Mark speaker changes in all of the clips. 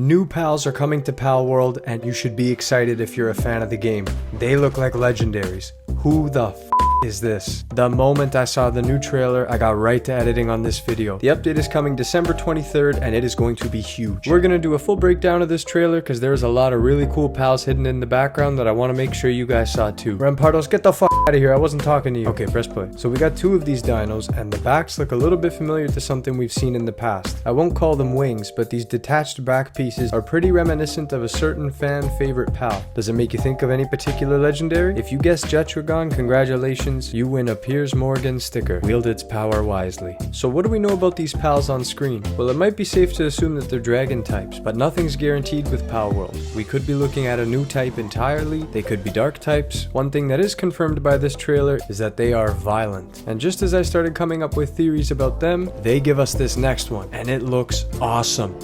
Speaker 1: New pals are coming to Palworld, and you should be excited if you're a fan of the game. They look like legendaries. Who the f is this? The moment I saw the new trailer, I got right to editing on this video. The update is coming December 23rd, and it is going to be huge. We're gonna do a full breakdown of this trailer because there's a lot of really cool pals hidden in the background that I want to make sure you guys saw too. Rampardos, get the f out of here. I wasn't talking to you. Okay, press play. So we got two of these dinos, and the backs look a little bit familiar to something we've seen in the past. I won't call them wings, but these detached back pieces are pretty reminiscent of a certain fan favorite pal. Does it make you think of any particular legendary? If you guessed Jetragon, congratulations. You win a Piers Morgan sticker. Wield its power wisely. So what do we know about these pals on screen? Well, it might be safe to assume that they're dragon types, but nothing's guaranteed with Palworld. We could be looking at a new type entirely. They could be dark types. One thing that is confirmed by this trailer is that they are violent. And just as I started coming up with theories about them, they give us this next one, and it looks awesome.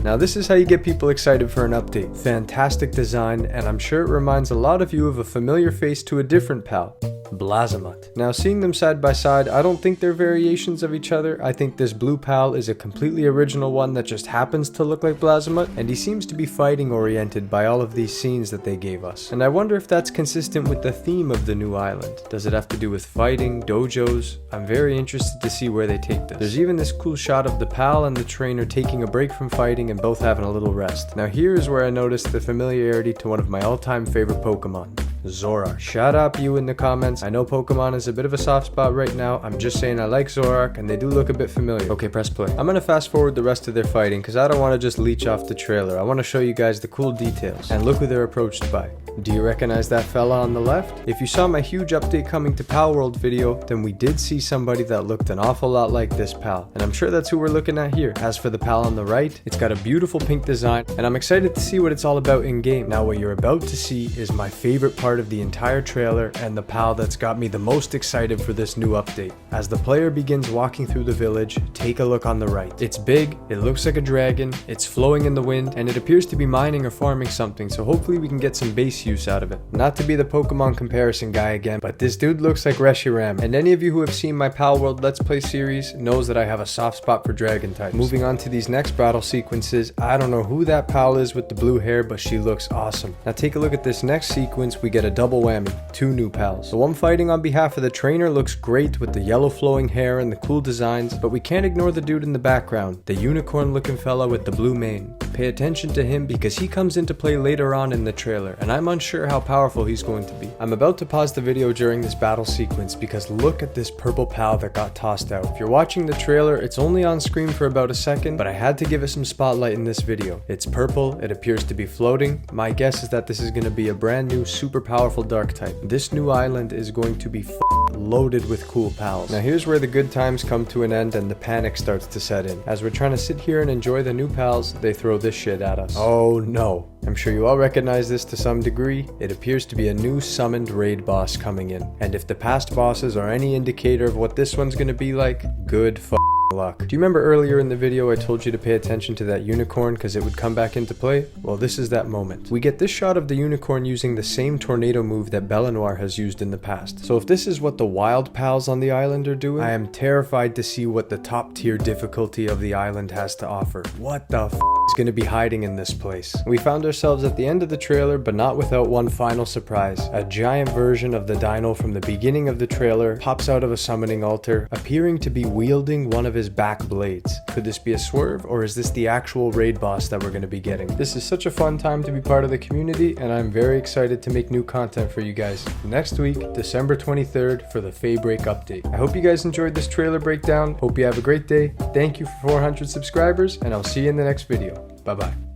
Speaker 1: Now this is how you get people excited for an update. Fantastic design, and I'm sure it reminds a lot of you of a familiar face to a different pal. Blazamut. Now seeing them side by side, I don't think they're variations of each other. I think this blue pal is a completely original one that just happens to look like Blazamut, and he seems to be fighting oriented by all of these scenes that they gave us. And I wonder if that's consistent with the theme of the new island. Does it have to do with fighting, dojos? I'm very interested to see where they take this. There's even this cool shot of the pal and the trainer taking a break from fighting and both having a little rest. Now here is where I noticed the familiarity to one of my all-time favorite Pokemon. Zoroark. Shout out you in the comments. I know Pokemon is a bit of a soft spot right now. I'm just saying I like Zoroark and they do look a bit familiar. Okay, press play. I'm gonna fast forward the rest of their fighting because I don't want to just leech off the trailer. I want to show you guys the cool details. And look who they're approached by. Do you recognize that fella on the left? If you saw my huge update coming to Palworld video, then we did see somebody that looked an awful lot like this pal. And I'm sure that's who we're looking at here. As for the pal on the right, it's got a beautiful pink design, and I'm excited to see what it's all about in game. Now what you're about to see is my favorite part of the entire trailer and the pal that's got me the most excited for this new update. As the player begins walking through the village, take a look on the right. It's big, it looks like a dragon, it's flowing in the wind, and it appears to be mining or farming something, so hopefully we can get some base use out of it. Not to be the Pokemon comparison guy again, but this dude looks like Reshiram, and any of you who have seen my Palworld Let's Play series knows that I have a soft spot for dragon types. Moving on to these next battle sequences, I don't know who that pal is with the blue hair, but she looks awesome. Now take a look at this next sequence. We get a double whammy, two new pals. The one fighting on behalf of the trainer looks great with the yellow flowing hair and the cool designs, but we can't ignore the dude in the background, the unicorn looking fella with the blue mane. Pay attention to him because he comes into play later on in the trailer, and I'm unsure how powerful he's going to be. I'm about to pause the video during this battle sequence because look at this purple pal that got tossed out. If you're watching the trailer, it's only on screen for about a second, but I had to give it some spotlight in this video. It's purple, it appears to be floating. My guess is that this is going to be a brand new super powerful dark type. This new island is going to be loaded with cool pals. Now here's where the good times come to an end and the panic starts to set in. As we're trying to sit here and enjoy the new pals, they throw this shit at us. Oh no. I'm sure you all recognize this to some degree. It appears to be a new summoned raid boss coming in. And if the past bosses are any indicator of what this one's gonna be like, good luck. Do you remember earlier in the video I told you to pay attention to that unicorn because it would come back into play? Well, this is that moment. We get this shot of the unicorn using the same tornado move that Belenoir has used in the past. So if this is what the wild pals on the island are doing, I am terrified to see what the top tier difficulty of the island has to offer. What the is going to be hiding in this place? We found ourselves at the end of the trailer, but not without one final surprise. A giant version of the dino from the beginning of the trailer pops out of a summoning altar, appearing to be wielding one of his back blades. Could this be a swerve, or is this the actual raid boss that we're going to be getting? This is such a fun time to be part of the community, and I'm very excited to make new content for you guys. Next week, December 23rd, for the Feybreak update. I hope you guys enjoyed this trailer breakdown. Hope you have a great day. Thank you for 400 subscribers, and I'll see you in the next video. Bye-bye.